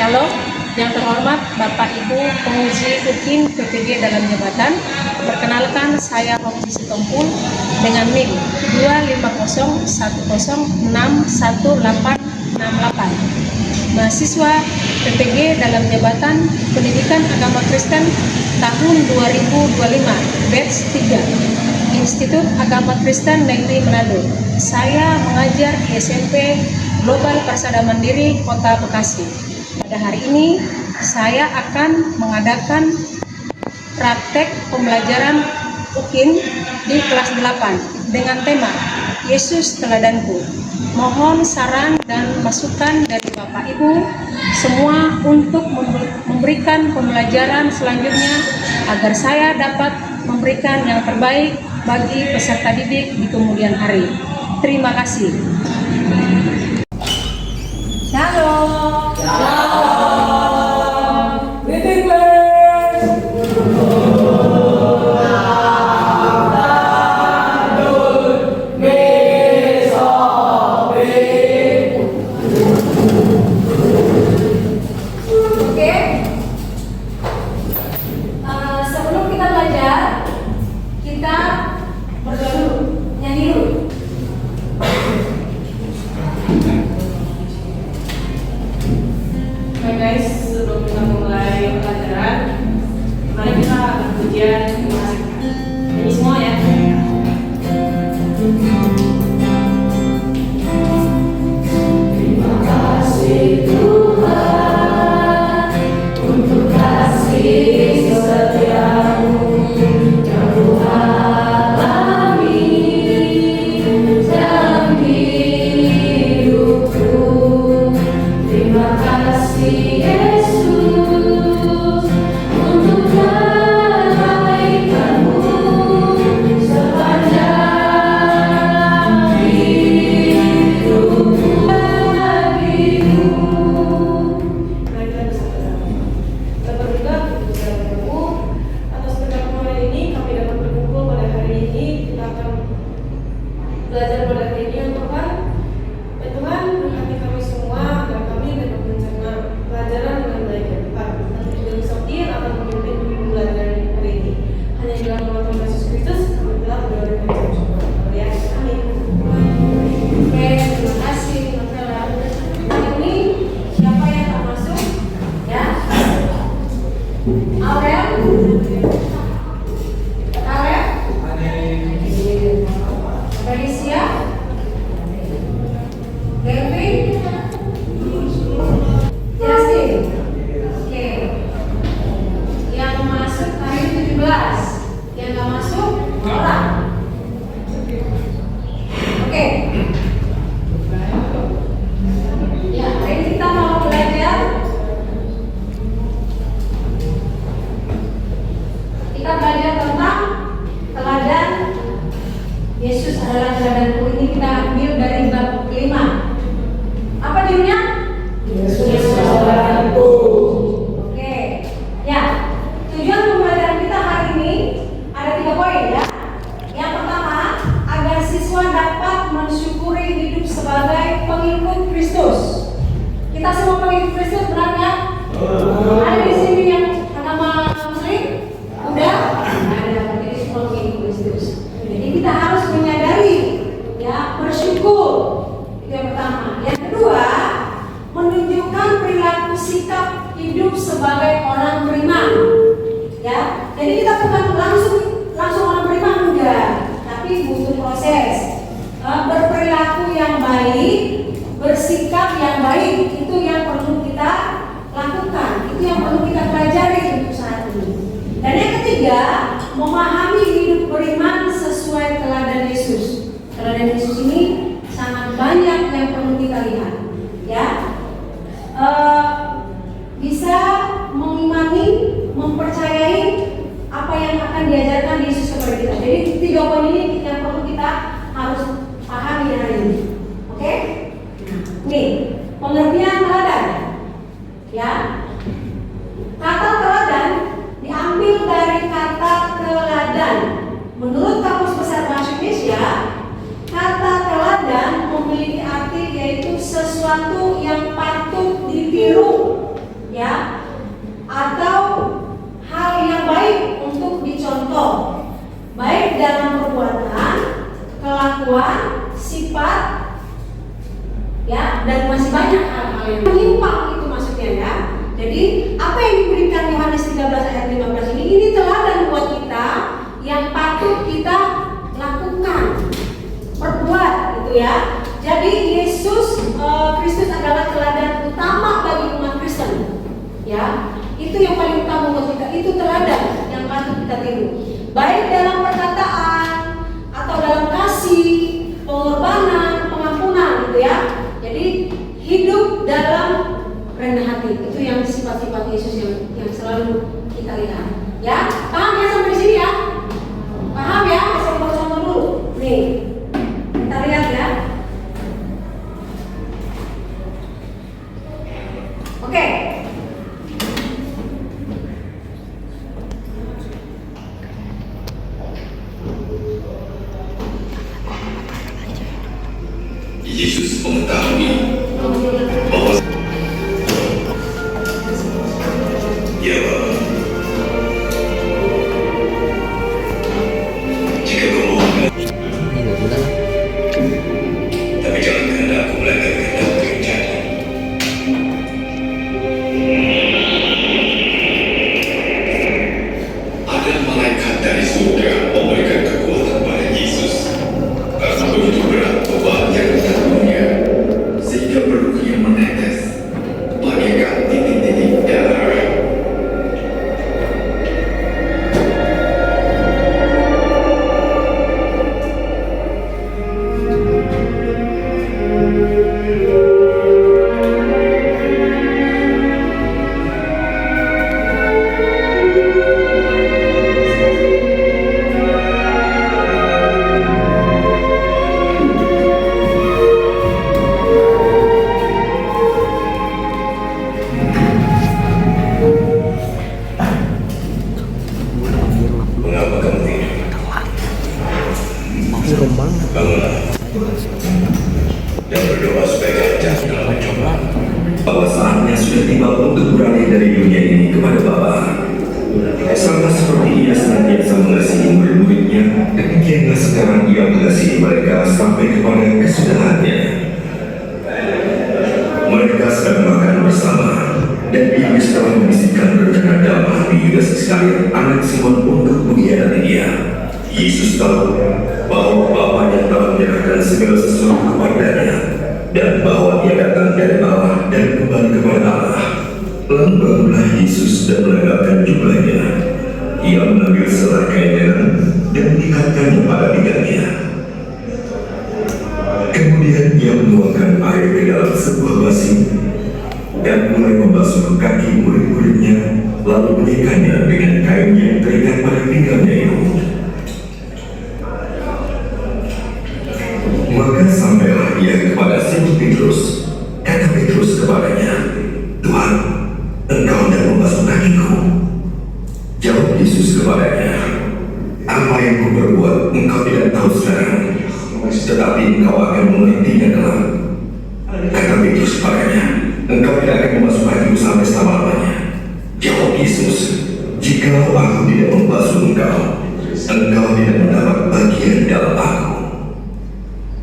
Shalom, yang terhormat Bapak Ibu penguji UKIN PPG dalam jabatan. Perkenalkan, saya Hoki Sitompul dengan NIM 25010611868. Mahasiswa PPG dalam jabatan Pendidikan Agama Kristen tahun 2025, batch 3, Institut Agama Kristen Negeri Manado. Saya mengajar di SMP Global Persada Mandiri Kota Bekasi. Pada hari ini saya akan mengadakan praktek pembelajaran UKIN di kelas 8 dengan tema Yesus Teladanku. Mohon saran dan masukan dari Bapak Ibu semua untuk memberikan pembelajaran selanjutnya agar saya dapat memberikan yang terbaik bagi peserta didik di kemudian hari. Terima kasih. Shalom. Sebelum kita belajar, kita berdoa dulu, nyanyi dulu. Baik guys, sebelum kita mulai pelajaran, mari kita akan pujian masing-masing. Nyanyi semua ya. Terima kasih Tuhan untuk kasih setiamu yang Tuhan alami dalam hidupku. Terima kasih Yesus untuk kebaikanmu sepanjang hidupku bagimu. Mari kita bersama. Kita berdoa untuk saudaraku atas pertemuan hari ini kami dapat berkumpul pada hari ini. Kita akan belajar pada hari ini yang Tuhan. Ya Tuhan, berkati kami semua agar kami dapat mencerna pelajaran dengan baik ya Tuhan. Nanti juga bisa dia akan memimpin pembelajaran hari ini. Hanya di dalam nama Tuhan Yesus Kristus kami telah berdoa dan mengucap syukur. Ya, amin. Oke, terima kasih Novela. Hari ini siapa yang akan masuk? Ya, Aurel. Aurel. Felicia. Devi. Justin. Oke. Yang masuk hari ini 17. Yang nggak masuk orang. Oke. Ya, hari ini kita mau belajar. Kita belajar tentang teladan. Yesus adalah teladanku. Ini kita ambil dari bab 5. Apa judulnya? Yesus teladanku. Oke. Ya, tujuan pembelajaran kita hari ini ada 3 poin ya. Yang pertama, agar siswa dapat mensyukuri hidup sebagai pengikut Kristus. Kita semua pengikut Kristus, benar nggak? Ada di sini yang agama Muslim? Udah? Ada, jadi semua pengikut Kristus. Jadi kita harus menyadari, ya, bersyukur. Itu yang pertama. Yang kedua, menunjukkan perilaku sikap hidup sebagai orang beriman. Ya, jadi kita bukan langsung orang beriman, enggak, tapi butuh proses. Berperilaku yang baik, bersikap yang baik, itu yang perlu kita lakukan, itu yang perlu kita pelajari untuk saat ini. Dan yang ketiga, memahami hidup beriman sesuai teladan Yesus. Teladan Yesus ini sangat banyak yang perlu kita lihat, ya. Bisa mengimani, mempercayai apa yang akan diajarkan Yesus kepada kita. Jadi 3 poin ini yang perlu kita harus pahami hari ini. Oke? Nih, pengertian teladan. Ya. Kata teladan diambil dari kata teladan. Menurut Kamus Besar Bahasa Indonesia, kata teladan memiliki arti yaitu sesuatu yang patut ditiru ya, atau hal yang baik untuk dicontoh, baik dalam perbuatan, kelakuan, sifat, ya, dan masih banyak hal-hal yang menyimpang itu maksudnya ya. Jadi apa yang diberikan Yohanes 13 ayat 15 ini teladan buat kita yang patut kita lakukan, perbuat gitu ya. Jadi Yesus Kristus adalah teladan utama bagi umat Kristen, ya. Itu yang paling utama buat kita, itu teladan yang patut kita tiru, baik dalam perkataan atau dalam kasih, pengorbanan, pengampunan gitu ya. Jadi hidup dalam rendah hati, itu yang sifat-sifat Yesus yang selalu kita lihat. Ya, paham ya sampai di sini ya? Paham ya? Saya mau contoh dulu. Nih, kita lihat ya. Oke. Yesus mengetahui bahwa ya Bapa, jika kau mau tapi jangan kehendakku melainkan kehendakmu yang jadi. Ada malaikat dari surga memberikan kekuatan pada Yesus karena begitu berat beban yang ditanggung-Nya, sehingga perutnya menetes bagaikan titik-titik darah. Mengapa kamu tidur? Bangunlah dan berdoa supaya jangan mencoba. Bahwa saatnya sudah tiba untuk beralih dari dunia ini kepada Bapa. Sama seperti Ia senantiasa mengasihi murid-muridnya, demikianlah sekarang Ia mengasihi mereka sampai kepada kesudahannya. Mereka sedang makan bersama, dan iblis telah membisikkan rencana damai di Yudas Iskariot, anak Simon, untuk mengkhianati Dia. Yesus tahu bahwa Bapanya telah menyerahkan segala sesuatu kepadanya, dan bahwa Ia datang dari Allah dan kembali kepada Allah. Lalu bangunlah Yesus dan menanggalkan jubahnya. Ia mengambil selai kain lenan dan mengikatkannya pada bidangnya. Kemudian Ia menuangkan air ke dalam sebuah basi dan mulai membasuh kaki murid-muridnya, lalu menyikanya dengan kain yang terikat pada pinggangnya itu. Maka sampailah Ia kepada Simon Petrus. Kata Petrus kepadanya, "Tuhan, Engkau hendak membasuh kakiku?" Jawab Yesus kepadanya, "Apa yang kuperbuat engkau tidak tahu sekarang, tetapi engkau akan mengertinya kelak." Kata Petrus kepadanya, "Engkau tidak akan membasuh kakiku sampai selama-lamanya." Jawab Yesus, "Jikalau aku tidak membasuh engkau tidak mendapat bagian dalam aku."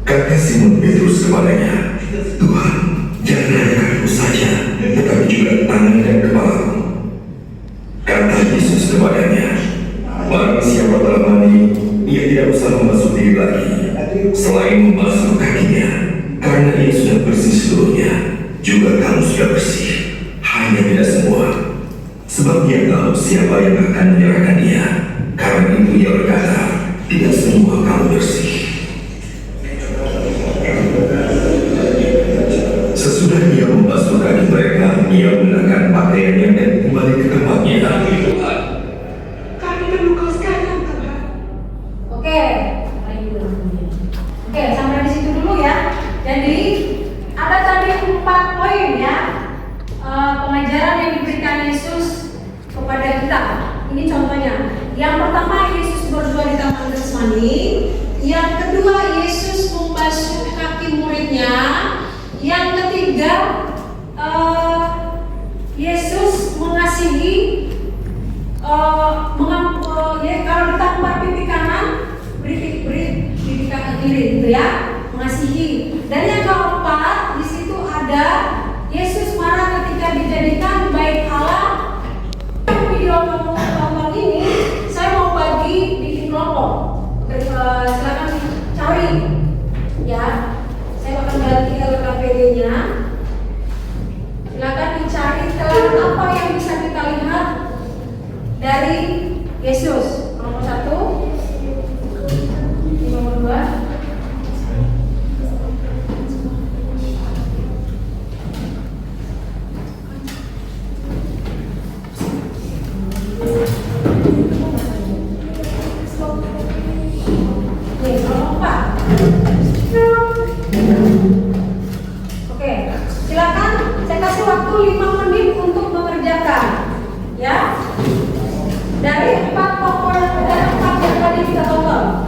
Kata Simon Petrus kepadanya, "Tuhan, jangan hanya kakiku saja, tetapi juga tangan dan kepalaku." Kata Yesus kepadanya, "Barang siapa telah mandi, ia tidak usah membasuh diri lagi, selain membasuh kakinya, karena ia sudah bersih seluruhnya. Juga kamu sudah bersih, hanya tidak semua. Sebab Ia tahu siapa yang akan menyerahkan Dia. Karena itu Ia berkata, tidak semua kamu bersih." Sesudah Ia membasuh kaki mereka, Ia mengenakan pakaiannya dan kembali ke tempatnya. Kami perlu Kau sekarang, Tuhan. Oke, sampai di situ dulu ya. Jadi ada tadi 4 poin ya, pengajaran yang diberikan Yesus kepada kita. Ini contohnya. Yang pertama, Yesus berdoa di Taman Getsemani. Yang kedua, Yesus membasuh kaki muridnya. Yang ketiga, Yesus ya, mengasihi. Dan yang keempat, di situ ada Yesus marah ketika dijadikan baik Allah. Video tonton ini saya mau bagi bikin kelompok. Silakan cari ya. Saya akan ganti LKPD-nya. Silakan dicari teladan apa yang bisa kita lihat dari Yesus. Nomor 1, nomor 2. Oke, silakan saya kasih waktu 5 menit untuk mengerjakan ya. Dari 4 tokoh yang tadi kita tonton.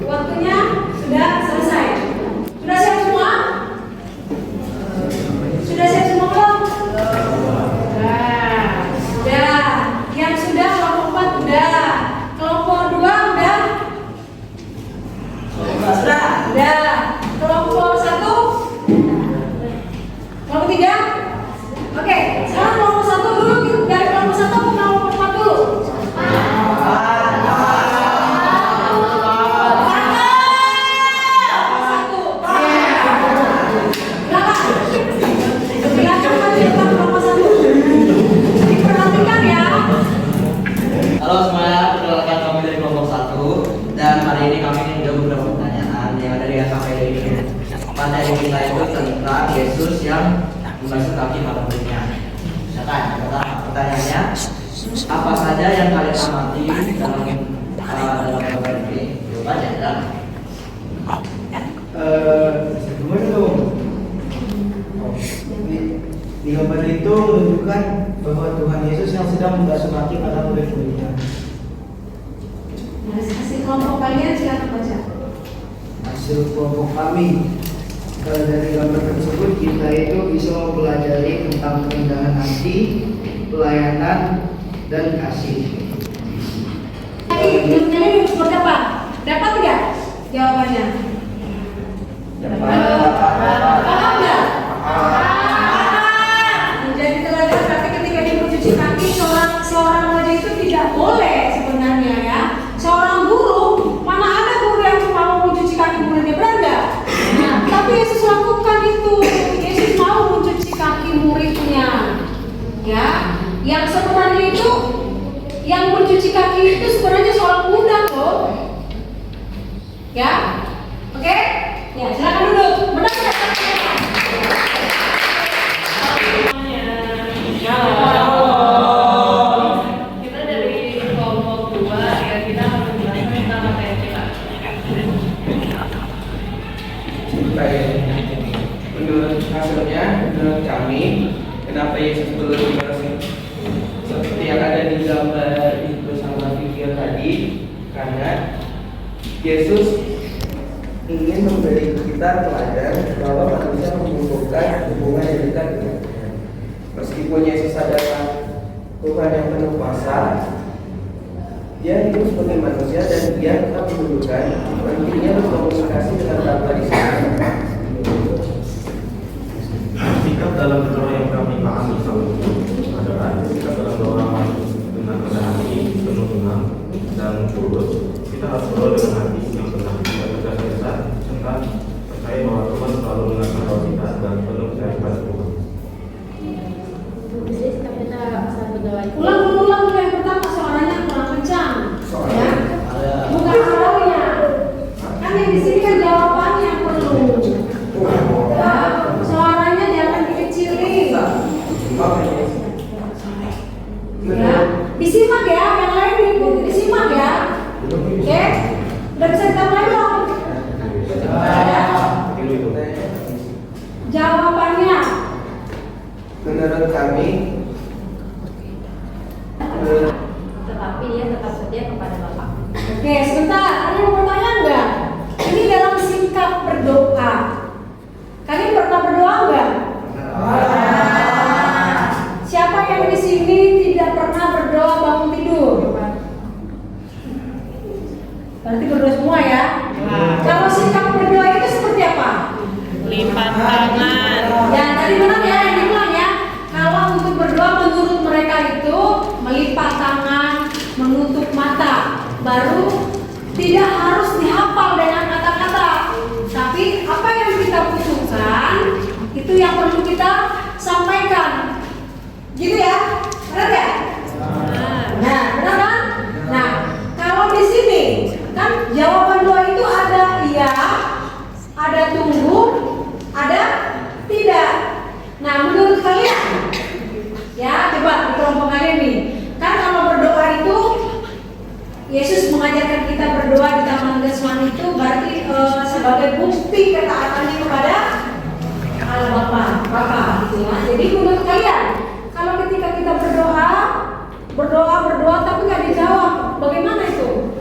Waktunya sudah selesai. Sudah siap semua? Sudah siap semua belum? Sudah. Yang sudah kelompok 4 udah. Kelompok 2 udah? Sudah. Kelompok 1? Kelompok 3? Oke, sekarang kelompok 1 dulu. Dari kelompok 1 ke kelompok 4 dulu. Halo semuanya, perkenalkan kami dari kelompok 1 dan hari ini kami ingin menjawab beberapa pertanyaan yang ada di LKPD ini. Materi kita itu tentang Yesus yang membasuh kaki para muridnya. Misalkan, pertanyaannya, apa saja yang kalian amati dalam LKPD ini? Jawabannya adalah gimana dong? Di gambar itu menunjukkan bahwa Tuhan Yesus yang sedang membasuh kaki para murid-muridnya. Hasil kelompok kalian silakan baca. Hasil kelompok kami, kalau dari gambar tersebut kita itu bisa mempelajari tentang kerendahan hati, pelayanan, dan kasih. Ini seperti apa? Dapat nggak jawabannya? Paham nggak? Menjadi teladan berarti ketika dia mencuci kaki seorang raja itu tidak boleh sebenarnya ya. Seorang guru, mana ada guru yang mau mencuci kaki muridnya, benar nggak? Tapi Yesus lakukan itu. Yesus mau mencuci kaki muridnya. Ya, yang sebenarnya itu, yang mencuci kaki itu sebenarnya seorang budak loh. Ya, oke? Ya, silakan duduk. Benar nggak? Kita dari kelompok 2 ya, kita akan menjelaskan tentang materi kita. Baik, menurut hasilnya, menurut kami, kenapa Yesus perlu dibasuh seperti yang ada di gambar itu sama video tadi? Karena Yesus ingin memberi kita teladan bahwa manusia membutuhkan hubungan yang dekat dengan Tuhan. Meskipun Yesus adalah Tuhan yang penuh kuasa, Dia hidup sebagai manusia dan Dia tetap menunjukkan pentingnya berkomunikasi dengan Bapa di sana. Sikap dalam berdoa yang kami pahami adalah sikap dalam doa dengan rendah hati, penuh iman dan tulus. Kita harus berdoa dengan hati yang tenang, tidak tergesa-gesa, serta percaya bahwa Tuhan selalu mendengar doa kita dan penuh percaya pada Tuhan. Ulang yang pertama suaranya kurang kencang. Ya. Bukan soalnya. Kan yang di sini kan jawabannya perlu. Ya, suaranya jangan dikecilin. Ya, disimak ya, yang lain diikuti disimak ya. Oke, udah bisa kita mulai belum? Jawabannya. Menurut kami, tetapi dia tetap setia kepada Bapak. Oke, sebentar. Ada yang mau bertanya? tadi pernah berdoa enggak? Siapa yang di sini tidak pernah berdoa bangun tidur? Berarti berdoa semua ya? Kalau sikap berdoa itu seperti apa? Lipat tangan. Ya, tadi benar ya yang dibilang ya. Kalau untuk berdoa menurut mereka itu melipat tangan, menutup mata, baru tidak harus dihafal dengan kata-kata. Tapi apa yang kita butuhkan itu yang perlu kita sampaikan. Gitu ya? Benar ya? Nah, benar kan? Nah, kalau di sini kan jawaban doa itu ada iya, ada tunggu, ada tidak. Nah, menurut kalian, ya coba di kelompok kalian nih, kan kalau berdoa itu Yesus mengajarkan kita berdoa di Taman Getsemani itu berarti sebagai bukti ketaatannya kepada Allah Bapa, gitu ya. Jadi menurut kalian, kalau ketika kita berdoa tapi nggak dijawab, bagaimana itu?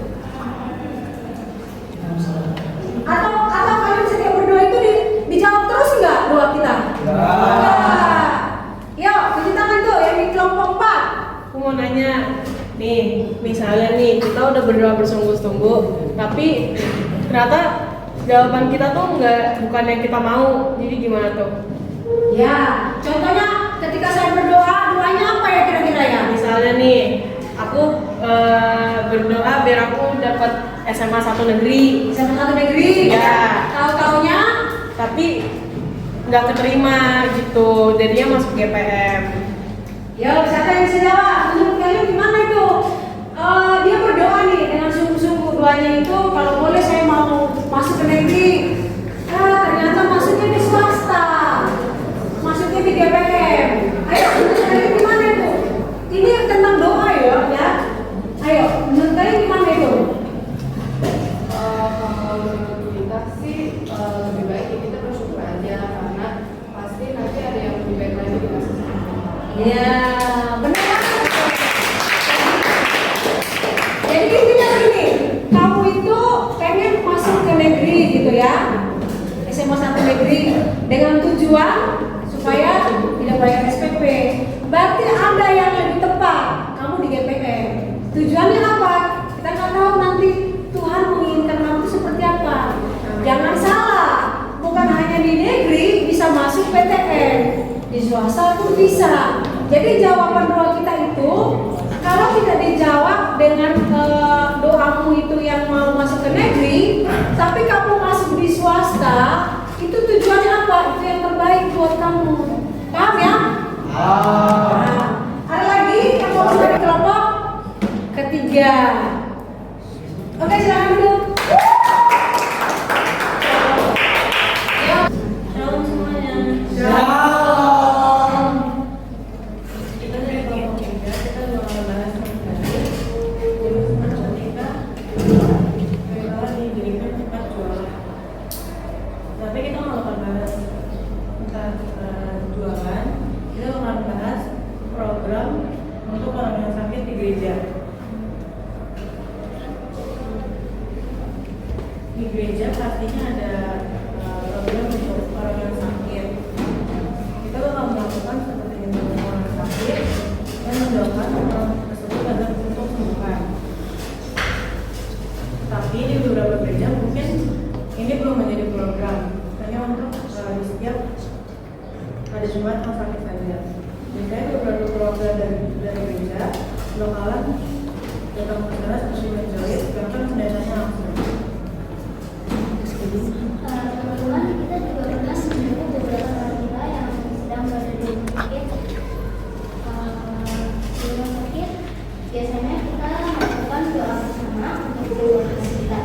Atau kalian setiap berdoa itu dijawab terus nggak doa kita? Enggak. Yuk, cuci tangan tuh yang di kelompok 4. Aku mau nanya, nih, misalnya nih kita udah berdoa bersungguh-sungguh, tapi ternyata jawaban kita tuh bukan yang kita mau. Jadi gimana tuh? Ya, contohnya ketika saya berdoa, doanya apa ya kira-kira ya? Misalnya nih, aku berdoa biar aku dapat SMA 1 negeri. SMA 1 negeri. Ya. Tahu-taunya Tapi nggak keterima gitu, jadinya masuk GPM. ya, siapa yang bisa jawab? Menurut kalian gimana itu? Dia berdoa nih dengan sungguh-sungguh, doanya itu kalau boleh saya mau masuk ke negeri. Ternyata masuknya di swasta, masuknya di GPM. Ayo, menurut kalian gimana itu? Ini tentang doa ya. Ayo, menurut kalian gimana itu? Kalau menurut kita sih lebih baik kita bersyukur aja, karena pasti nanti ada yang lebih baik lagi di masa depan. Ya, benar. Jadi intinya begini, kamu itu pengen masuk ke negeri gitu ya, SMA 1 negeri dengan tujuan supaya tidak bayar SPP. Berarti ada yang lebih tepat, kamu di GPM. Tujuannya apa? Kita nggak tahu nanti Tuhan menginginkan kamu itu seperti apa. Jangan salah, bukan hanya di negeri bisa masuk PTN, di swasta pun bisa. Jadi jawaban doa kita itu kalau tidak dijawab dengan doamu itu yang mau masuk ke negeri, tapi kamu masuk di swasta, itu tujuannya apa? Itu yang terbaik buat kamu. Paham ya? Nah, ada lagi yang mau masuk ke kelompok ketiga. Oke, silakan duduk. Shalom semuanya. Shalom. Kita dari kelompok 3, kita bakal bahas tentang jadi semacam kita kenalan nih dirikan tempat jualan. Tapi kita nggak bakal bahas tentang jualan, kita bakal bahas program untuk orang yang sakit di gereja. Di gereja pastinya ada program untuk orang yang sakit. Kita bakal melakukan seperti itu untuk orang yang sakit dan mendoakan orang tersebut agar untuk sembuhkan. Tapi di beberapa gereja mungkin ini belum menjadi program, hanya untuk di setiap hari Jumat yang sakit saja. Biasanya beberapa program dari gereja lokalan datang ke sana seperti menjahit, bahkan pendetanya langsung. Teman-teman, kita juga pernah menjumpai beberapa teman kita yang sedang berada di rumah sakit. Di rumah sakit, biasanya kita melakukan doa bersama untuk keluarga kita.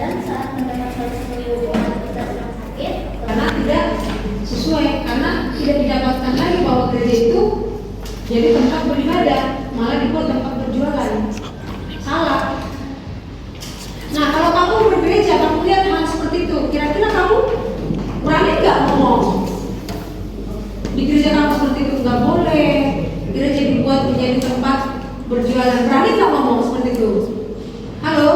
Dan saat mendengar sesuatu doa kita sedang sakit, Karena tidak sesuai, karena tidak didapatkan lagi bahwa gereja itu jadi tempat beribadah, malah dibuat tempat berjualan. Salah. Nah, kalau kamu bergereja, kamu lihat hal seperti itu, kira-kira kamu berani nggak ngomong? Di gereja kamu seperti itu nggak boleh, gereja dibuat menjadi tempat berjualan. Berani nggak ngomong seperti itu? Halo?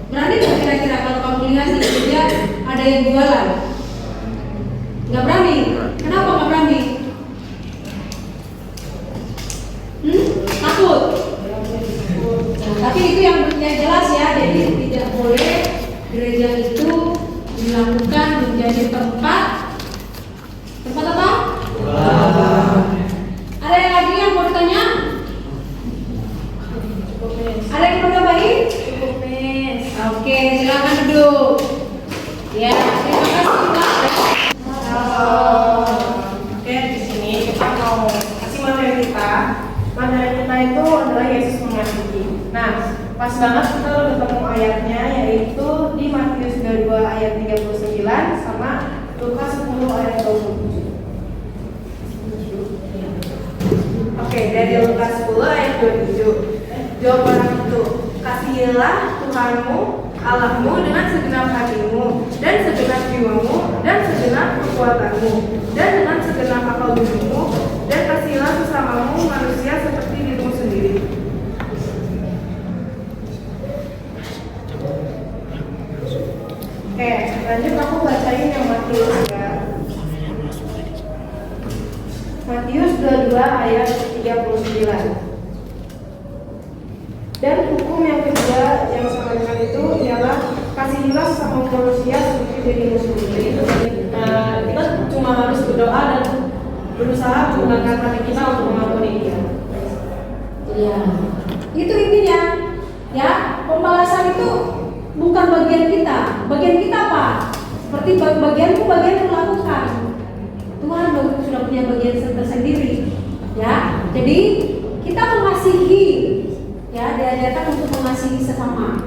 Berani nggak kira-kira kalau kamu lihat di gereja ada yang jualan? Nggak berani. Kenapa nggak berani? Takut. Nah, tapi itu yang jelas ya. Jadi tidak boleh gereja itu dilakukan menjadi tempat apa? Ada yang lagi yang mau ditanya? Ada yang mau nambahin? Oke, silakan duduk. Ya, terima kasih Pak. Oke, di sini kita mau kasih materi kita. Materi kita itu adalah Yesus mengasihi. Nah, pas banget kita udah ketemu ayatnya, yaitu di Matius 22 ayat 39 sama Lukas 10 ayat 27. Oke, dari Lukas 10 ayat 27. Jawab orang itu, kasihilah Tuhanmu Allahmu dengan segenap hatimu dan segenap jiwamu dan segenap kekuatanmu dan dengan segenap akal budimu, dan kasihilah sesamamu manusia seperti dirimu sendiri. Oke, lanjut aku bacain yang Matius ya. Matius 22 ayat 39. Dan hukum yang kedua yang sama dengan itu ialah kasihilah sesama manusia seperti dirimu sendiri. Kita cuma harus berdoa dan berusaha menggunakan hati kita untuk mengampuni dia. Ya, itu intinya. Ya, pembalasan itu bukan bagian kita. Bagian kita apa? Seperti bagianmu, bagian melakukan. Tuhan sudah punya bagian tersendiri. Ya, jadi kita mengasihi. Ya, diajarkan untuk mengasihi sesama.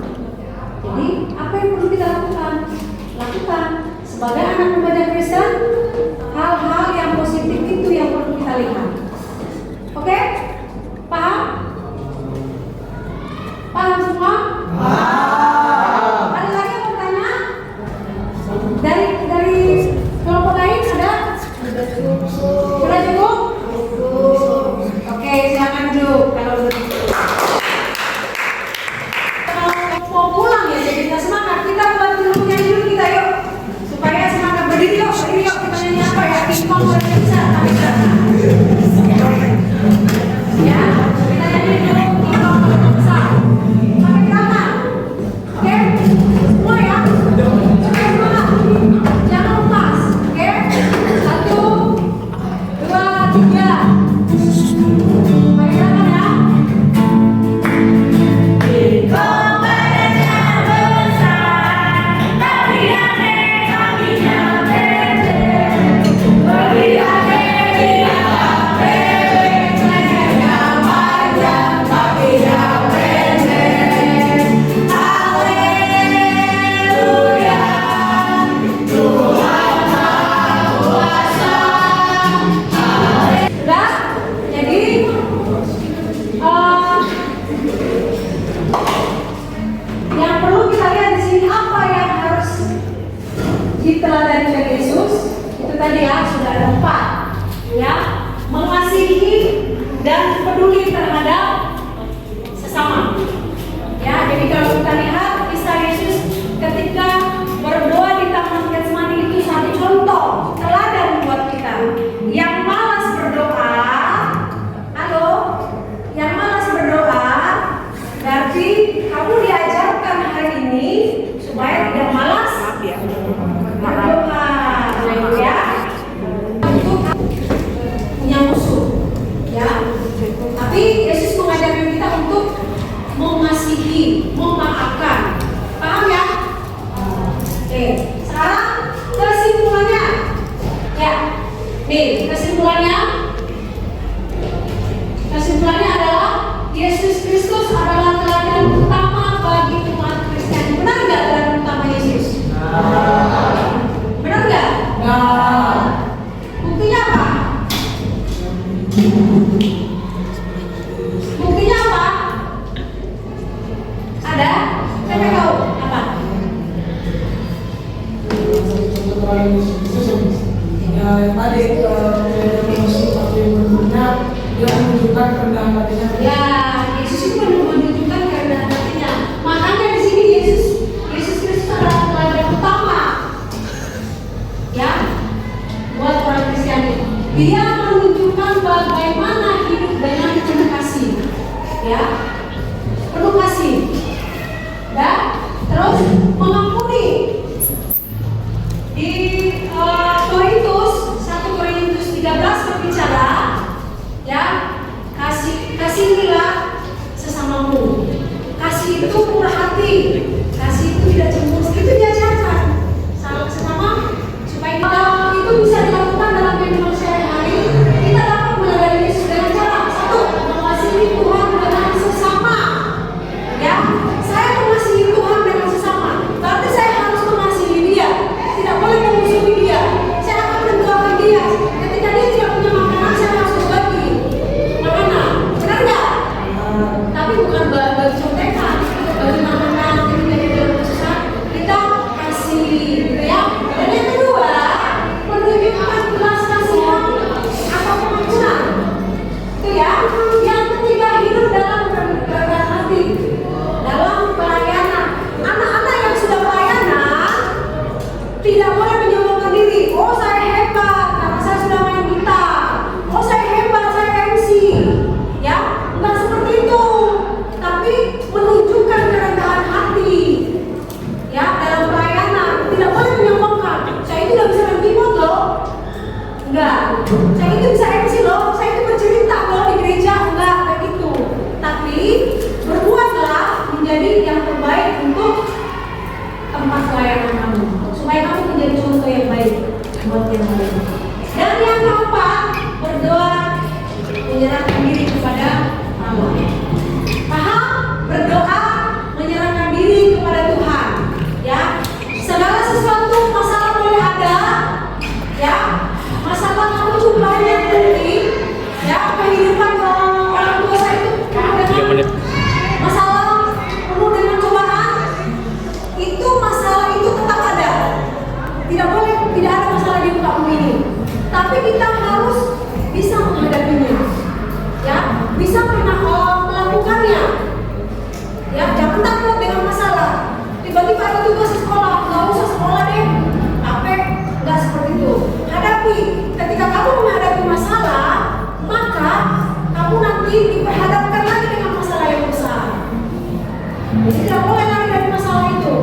Jadi, apa yang perlu kita lakukan? Lakukan. Sebagai anak muda Kristen, hal-hal yang positif itu yang perlu kita lihat. Oke? Paham? Paham semua? Paham. Ada lagi yang mau tanya? Dari kelompok lain ada? Sudah cukup? Oke, silakan duduk. Kalau duduk. Mau pulang ya, jadi kita semangat. Kita buat dulu nyanyi dulu kita yuk, supaya semangat. Berdiri yuk, kita nyanyi apa ya? Pingpong boleh bisa, tapi ya, kita nyanyi dulu pingpong boleh bisa. Pakai tangan, oke? Semua ya, oke semangat. Jangan lepas, oke? 1, 2, 3. Pakai tangan ya. Yang perlu kita lihat di sini apa yang harus diteladani dari Yesus itu tadi ya, sudah ada 4 ya, mengasihi dan peduli terhadap sesama ya. Jadi kalau kita lihat kisah Yesus ketika berdoa di Taman Getsemani itu satu contoh teladan buat kita. Yang malas berdoa, halo, yang malas berdoa, berarti kamu diajarkan hari ini supaya tidak malas berdoa. Nah itu ya, untuk punya musuh ya. Tapi Yesus mengajarkan kita untuk mengasihi, memaafkan. Paham ya? Oke, sekarang kesimpulannya ya. Nih, kesimpulannya adalah Yesus Kristus adalah teladan utama bagi umat Kristen. Benar nggak teladan utama Yesus? Benar nggak? Buktinya apa? Buktinya apa? Ada? Siapa tahu? Apa? Yang tadi dia menunjukkan kerendahan hatinya. Ya, Yesus itu menunjukkan kerendahan hatinya. Makanya di sini Yesus Kristus adalah teladan utama. Ya, Dia menunjukkan bagaimana hidup dengan penuh kasih, ya, penuh kasih, dan terus mengampuni. Di Korintus 1 Korintus 13 berbicara, ya, kasihilah sesamamu. Kasih itu murah hati, kasih itu tidak cemburu. Itu diajarkan sama supaya kita itu bisa dilakukan dalam kehidupan sehari-hari. Kita dapat melayani Yesus dengan cara satu, mengasihi Tuhan dengan sesama. Ya, saya mengasihi Tuhan dengan sesama. Berarti saya harus mengasihi dia, tidak boleh memusuhi dia. Saya akan mendoakan dia. Ketika dia tidak punya makanan, saya harus berbagi makanan. Benar nggak? Tapi bukan bagi contekan, bagi makanan. Ketika dia dalam kesusahan, kita kasih, gitu ya. Dan yang kedua, menunjukkan belas kasihan atau pengampunan. Itu ya. Yang ketiga, hidup dalam kerendahan hati, dalam pelayanan. Anak-anak yang sudah pelayanan tidak boleh menyombongkan diri. Oh, saya hebat karena saya sudah main gitar. Oh, saya hebat, saya MC. Ya, bukan seperti itu. Tapi menunjukkan kerendahan hati. Ya, dalam pelayanan tidak boleh menyombongkan. Saya itu udah bisa main keyboard loh. Enggak. Saya itu bisa MC loh. Saya itu bercerita loh di gereja. Enggak kayak gitu. Tapi berbuatlah menjadi yang terbaik untuk tempat pelayanan kamu, supaya kamu menjadi contoh yang baik buat yang lain. Dan yang keempat, berdoa menyerahkan diri kepada Allah. Paham? Berdoa menyerahkan diri kepada Tuhan. Ya, segala sesuatu masalah boleh ada. Ya, masalah kamu jumlahnya tinggi. Ya, kehidupan orang tua saya itu penuh dengan masalah, penuh dengan cobaan. Itu masalah itu tetap ada. Tidak boleh tidak ada masalah di muka bumi ini. Tapi kita harus bisa menghadapinya. Ya, bisa melakukannya. Ya, jangan takut dengan masalah. Tiba-tiba ada tugas sekolah, nggak usah sekolah deh. Capek, nggak seperti itu. Hadapi. Ketika kamu menghadapi masalah, maka kamu nanti diperhadapkan lagi dengan masalah yang besar. Jadi tidak boleh lari dari masalah itu.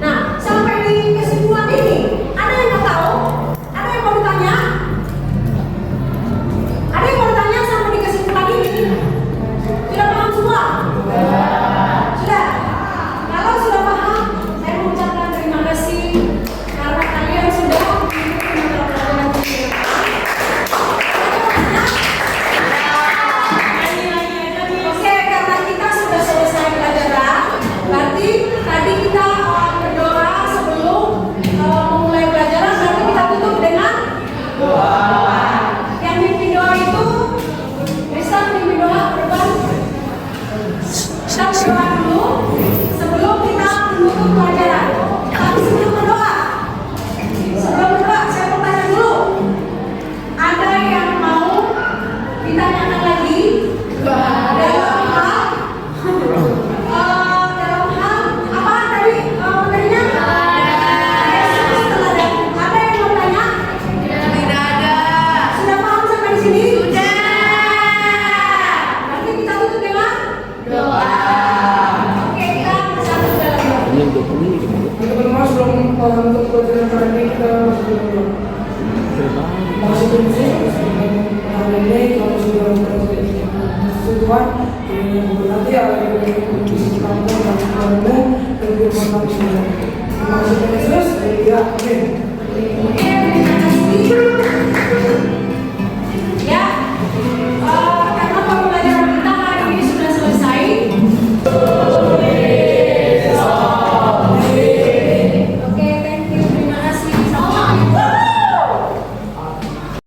Nah, sampai di kesimpulan ini, ada yang nggak tahu? Ada yang mau ditanya? Ada yang mau ditanya sampai di kesimpulan ini? Sudah paham semua? Sudah? Kalau sudah paham, saya mengucapkan terima kasih karena kalian sudah mengikuti pelajaran kita. Oke, karena kita sudah selesai pelajaran, berarti tadi kita berdoa sebelum memulai pelajaran. Berarti kita tutup dengan doa. Yang mimpin doa itu bisa mimpin doa berban. Kita berdoa dulu sebelum kita menutup pelajaran. Tapi sebelum berdoa, saya mau tanya dulu. Ada yang mau ditanyakan lagi? Dalam hal apa tadi materinya? Yesus teladan. Ada yang mau tanya? Tidak ada. Sudah paham sampai di sini? Sudah. Nanti kita tutup dengan doa. Oke, kita bersatu dalam doa. Teman-teman sebelum untuk pelajaran kali ini kita masuk dulu. Masuk dulu sih. Hari ini kalau sudah Tuhan, nanti akan kamu dan kamu dan firman kami semua. Terima kasih Yesus. Ya, amin.